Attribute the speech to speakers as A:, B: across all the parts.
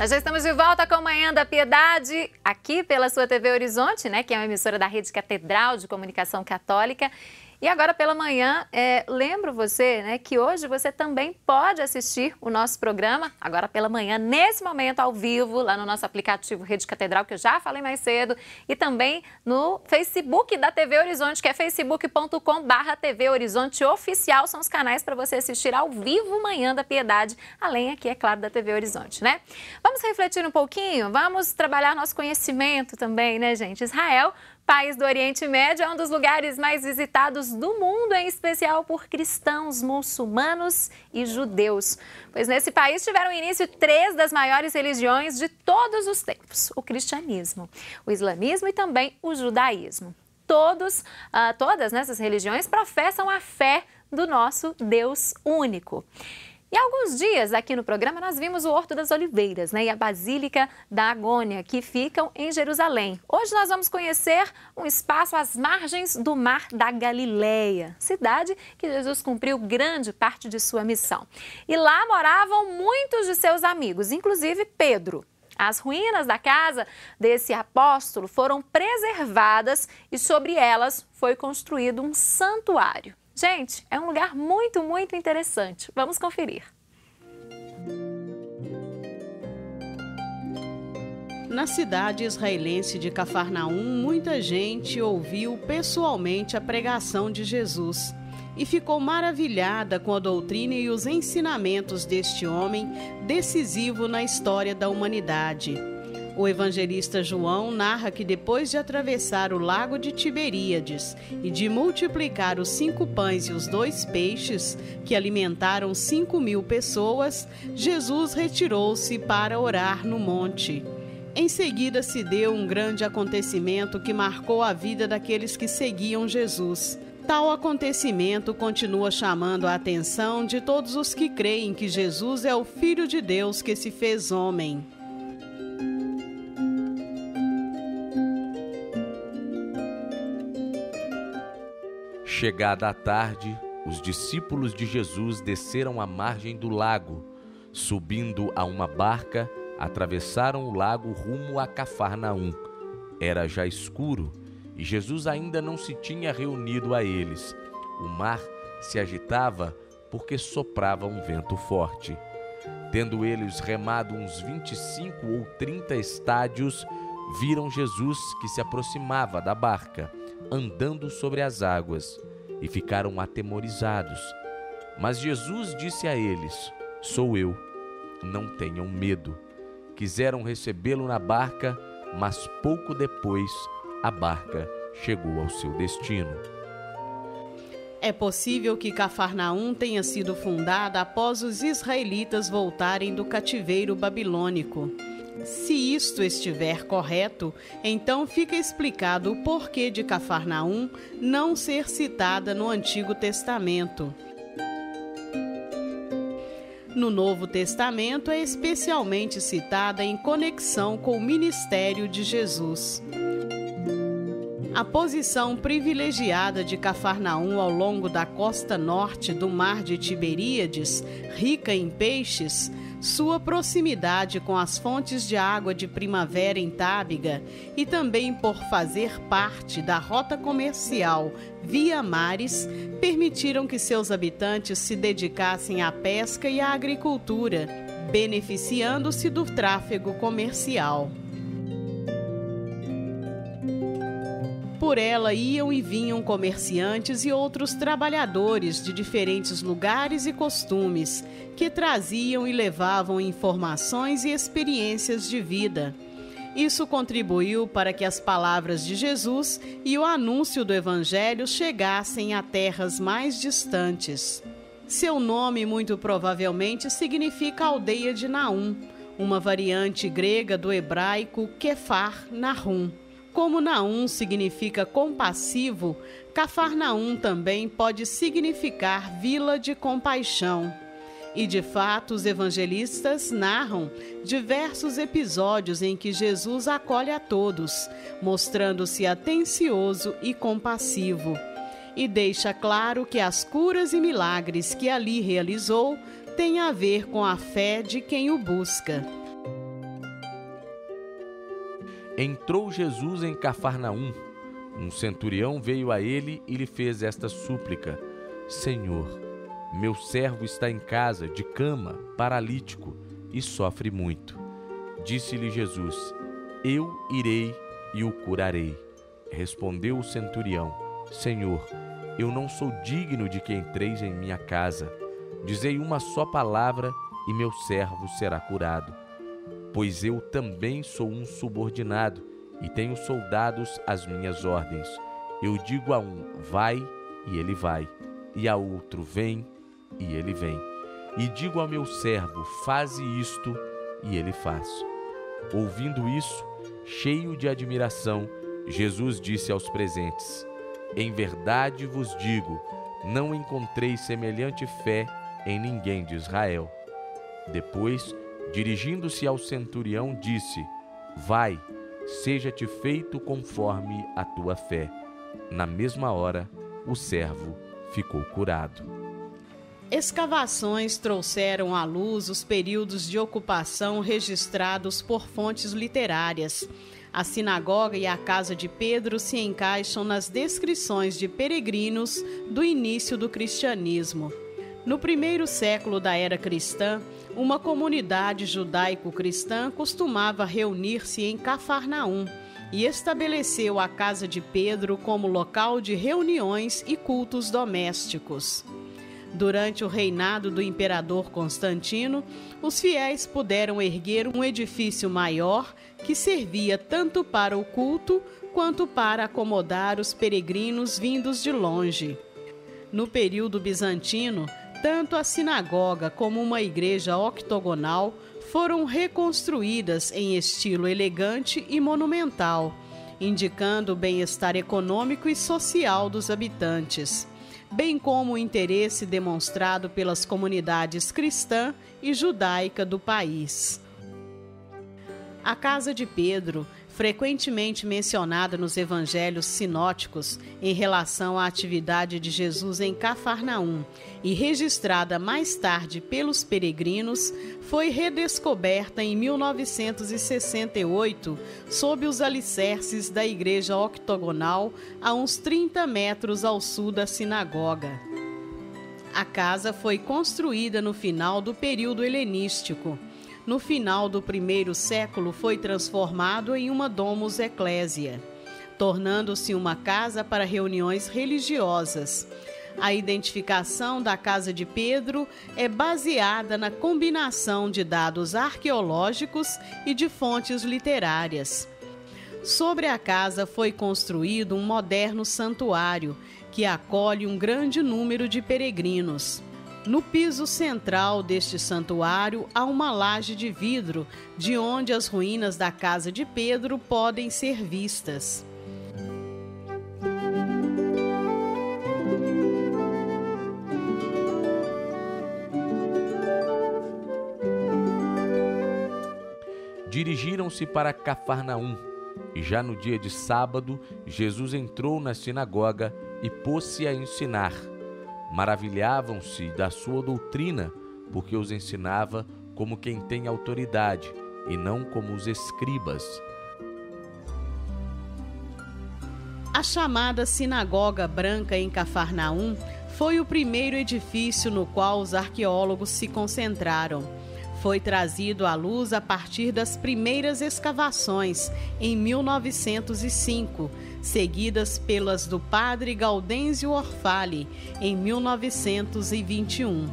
A: Nós já estamos de volta com a Manhã da Piedade, aqui pela sua TV Horizonte, né, que é uma emissora da Rede Catedral de Comunicação Católica. E agora pela manhã, lembro você, né, que hoje você também pode assistir o nosso programa, agora pela manhã, nesse momento, ao vivo, lá no nosso aplicativo Rede Catedral, que eu já falei mais cedo, e também no Facebook da TV Horizonte, que é facebook.com/TV Horizonte Oficial, são os canais para você assistir ao vivo Manhã da Piedade, além aqui, é claro, da TV Horizonte, né? Vamos refletir um pouquinho? Vamos trabalhar nosso conhecimento também, né, gente? Israel, país do Oriente Médio, é um dos lugares mais visitados do mundo, em especial por cristãos, muçulmanos e judeus. Pois nesse país tiveram início 3 das maiores religiões de todos os tempos: o cristianismo, o islamismo e também o judaísmo. Todas nessas religiões professam a fé do nosso Deus único. E há alguns dias aqui no programa nós vimos o Horto das Oliveiras, né, e a Basílica da Agônia, que ficam em Jerusalém. Hoje nós vamos conhecer um espaço às margens do Mar da Galileia, cidade que Jesus cumpriu grande parte de sua missão. E lá moravam muitos de seus amigos, inclusive Pedro. As ruínas da casa desse apóstolo foram preservadas e sobre elas foi construído um santuário. Gente, é um lugar muito, muito interessante. Vamos conferir.
B: Na cidade israelense de Cafarnaum, muita gente ouviu pessoalmente a pregação de Jesus e ficou maravilhada com a doutrina e os ensinamentos deste homem decisivo na história da humanidade. O evangelista João narra que depois de atravessar o lago de Tiberíades e de multiplicar os 5 pães e os 2 peixes, que alimentaram 5.000 pessoas, Jesus retirou-se para orar no monte. Em seguida se deu um grande acontecimento que marcou a vida daqueles que seguiam Jesus. Tal acontecimento continua chamando a atenção de todos os que creem que Jesus é o Filho de Deus que se fez homem.
C: Chegada a tarde, os discípulos de Jesus desceram à margem do lago. Subindo a uma barca, atravessaram o lago rumo a Cafarnaum. Era já escuro e Jesus ainda não se tinha reunido a eles. O mar se agitava porque soprava um vento forte. Tendo eles remado uns 25 ou 30 estádios, viram Jesus que se aproximava da barca, andando sobre as águas, e ficaram atemorizados. Mas Jesus disse a eles: "Sou eu, não tenham medo." Quiseram recebê-lo na barca, mas pouco depois a barca chegou ao seu destino.
B: É possível que Cafarnaum tenha sido fundada após os israelitas voltarem do cativeiro babilônico. Se isto estiver correto, então fica explicado o porquê de Cafarnaum não ser citada no Antigo Testamento. No Novo Testamento é especialmente citada em conexão com o ministério de Jesus. A posição privilegiada de Cafarnaum ao longo da costa norte do Mar de Tiberíades, rica em peixes, sua proximidade com as fontes de água de primavera em Tábiga e também por fazer parte da rota comercial via mares, permitiram que seus habitantes se dedicassem à pesca e à agricultura, beneficiando-se do tráfego comercial. Por ela iam e vinham comerciantes e outros trabalhadores de diferentes lugares e costumes, que traziam e levavam informações e experiências de vida. Isso contribuiu para que as palavras de Jesus e o anúncio do Evangelho chegassem a terras mais distantes. Seu nome muito provavelmente significa aldeia de Naum, uma variante grega do hebraico Kefar Nahum. Como Naum significa compassivo, Cafarnaum também pode significar vila de compaixão. E de fato, os evangelistas narram diversos episódios em que Jesus acolhe a todos, mostrando-se atencioso e compassivo. E deixa claro que as curas e milagres que ali realizou têm a ver com a fé de quem o busca.
C: Entrou Jesus em Cafarnaum. Um centurião veio a ele e lhe fez esta súplica: Senhor, meu servo está em casa, de cama, paralítico, e sofre muito. Disse-lhe Jesus: Eu irei e o curarei. Respondeu o centurião: Senhor, eu não sou digno de que entreis em minha casa. Dizei uma só palavra e meu servo será curado. Pois eu também sou um subordinado e tenho soldados às minhas ordens. Eu digo a um: vai, e ele vai, e a outro: vem, e ele vem. E digo ao meu servo: faze isto, e ele faz. Ouvindo isso, cheio de admiração, Jesus disse aos presentes: Em verdade vos digo, não encontrei semelhante fé em ninguém de Israel. Depois, dirigindo-se ao centurião, disse: Vai, seja-te feito conforme a tua fé. Na mesma hora, o servo ficou curado.
B: Escavações trouxeram à luz os períodos de ocupação registrados por fontes literárias. A sinagoga e a casa de Pedro se encaixam nas descrições de peregrinos do início do cristianismo. No primeiro século da era cristã, uma comunidade judaico-cristã costumava reunir-se em Cafarnaum e estabeleceu a casa de Pedro como local de reuniões e cultos domésticos. Durante o reinado do imperador Constantino, os fiéis puderam erguer um edifício maior que servia tanto para o culto quanto para acomodar os peregrinos vindos de longe. No período bizantino, tanto a sinagoga como uma igreja octogonal foram reconstruídas em estilo elegante e monumental, indicando o bem-estar econômico e social dos habitantes, bem como o interesse demonstrado pelas comunidades cristã e judaica do país. A casa de Pedro, frequentemente mencionada nos evangelhos sinóticos em relação à atividade de Jesus em Cafarnaum e registrada mais tarde pelos peregrinos, foi redescoberta em 1968 sob os alicerces da igreja octogonal a uns 30 metros ao sul da sinagoga. A casa foi construída no final do período helenístico. No final do primeiro século foi transformado em uma domus ecclesia, tornando-se uma casa para reuniões religiosas. A identificação da casa de Pedro é baseada na combinação de dados arqueológicos e de fontes literárias. Sobre a casa foi construído um moderno santuário que acolhe um grande número de peregrinos. No piso central deste santuário há uma laje de vidro, de onde as ruínas da casa de Pedro podem ser vistas.
C: Dirigiram-se para Cafarnaum, e já no dia de sábado, Jesus entrou na sinagoga e pôs-se a ensinar. Maravilhavam-se da sua doutrina, porque os ensinava como quem tem autoridade, e não como os escribas.
B: A chamada Sinagoga Branca em Cafarnaum foi o primeiro edifício no qual os arqueólogos se concentraram. Foi trazido à luz a partir das primeiras escavações, em 1905, seguidas pelas do padre Gaudêncio Orfali, em 1921.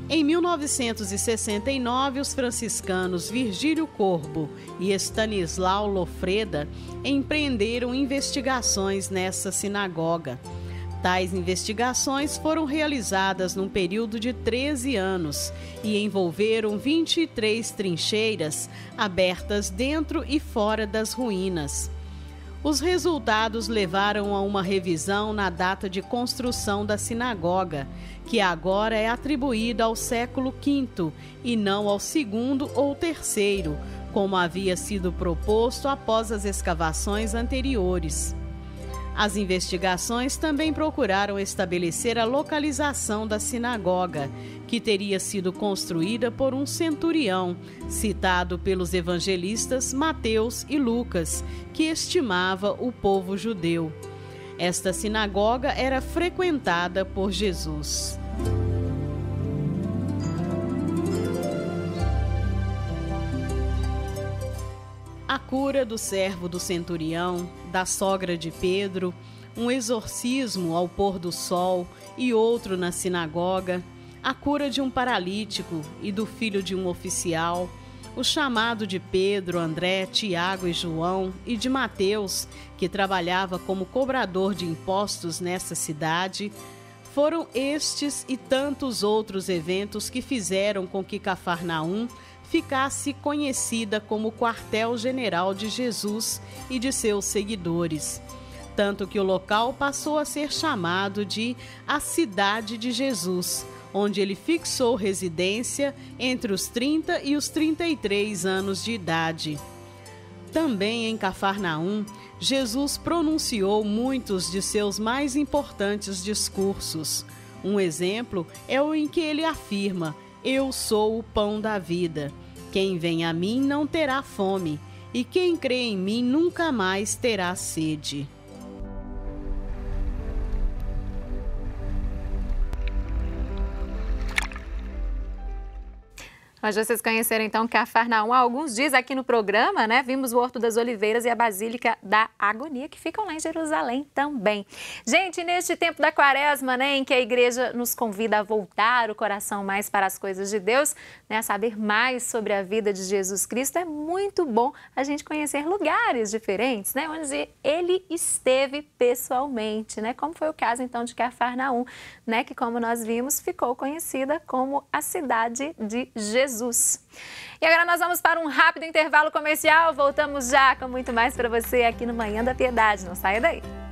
B: Em 1969, os franciscanos Virgílio Corbo e Estanislau Lofreda empreenderam investigações nessa sinagoga. Tais investigações foram realizadas num período de 13 anos e envolveram 23 trincheiras abertas dentro e fora das ruínas. Os resultados levaram a uma revisão na data de construção da sinagoga, que agora é atribuída ao século V e não ao segundo ou terceiro, como havia sido proposto após as escavações anteriores. As investigações também procuraram estabelecer a localização da sinagoga, que teria sido construída por um centurião, citado pelos evangelistas Mateus e Lucas, que estimava o povo judeu. Esta sinagoga era frequentada por Jesus. A cura do servo do centurião, da sogra de Pedro, um exorcismo ao pôr do sol e outro na sinagoga, a cura de um paralítico e do filho de um oficial, o chamado de Pedro, André, Tiago e João e de Mateus, que trabalhava como cobrador de impostos nessa cidade, foram estes e tantos outros eventos que fizeram com que Cafarnaum ficasse conhecida como quartel-general de Jesus e de seus seguidores, tanto que o local passou a ser chamado de a Cidade de Jesus, onde ele fixou residência entre os 30 e os 33 anos de idade. Também em Cafarnaum, Jesus pronunciou muitos de seus mais importantes discursos. Um exemplo é o em que ele afirma: "Eu sou o pão da vida. Quem vem a mim não terá fome, e quem crê em mim nunca mais terá sede."
A: Hoje vocês conheceram então Cafarnaum há alguns dias aqui no programa, né? Vimos o Horto das Oliveiras e a Basílica da Agonia, que ficam lá em Jerusalém também. Gente, neste tempo da Quaresma, né, em que a igreja nos convida a voltar o coração mais para as coisas de Deus, né, a saber mais sobre a vida de Jesus Cristo, é muito bom a gente conhecer lugares diferentes, né, onde ele esteve pessoalmente, né? Como foi o caso então de Cafarnaum, né, que como nós vimos, ficou conhecida como a cidade de Jesus. E agora nós vamos para um rápido intervalo comercial. Voltamos já com muito mais para você aqui no Manhã da Piedade. Não saia daí.